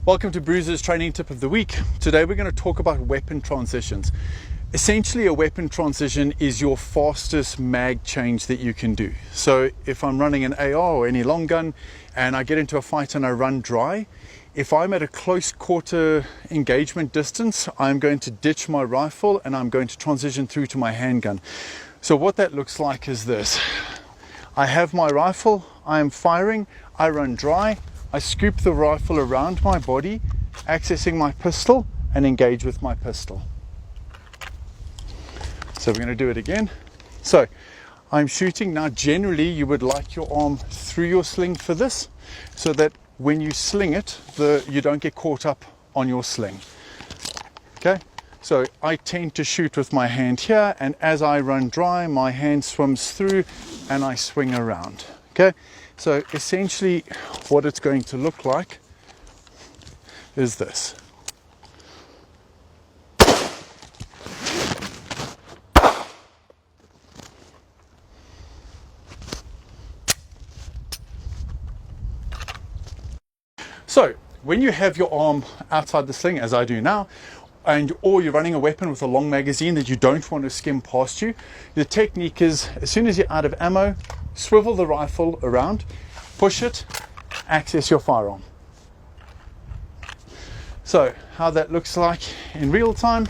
Welcome to Bruiser's training tip of the week. Today we're going to talk about weapon transitions. Essentially, a weapon transition is your fastest mag change that you can do. So if I'm running an AR or any long gun and I get into a fight and I run dry, if I'm at a close quarter engagement distance, I'm going to ditch my rifle and I'm going to transition through to my handgun. So what that looks like is this. I have my rifle, I am firing, I run dry, I scoop the rifle around my body, accessing my pistol, and engage with my pistol. So we're going to do it again. So I'm shooting. Now generally you would like your arm through your sling for this, so that when you sling it, you don't get caught up on your sling. Okay, so I tend to shoot with my hand here, and as I run dry, my hand swims through and I swing around. Okay, so essentially what it's going to look like is this. So when you have your arm outside the sling, as I do now, or you're running a weapon with a long magazine that you don't want to skim past you, the technique is, as soon as you're out of ammo, swivel the rifle around, push it, access your firearm. So how that looks like in real time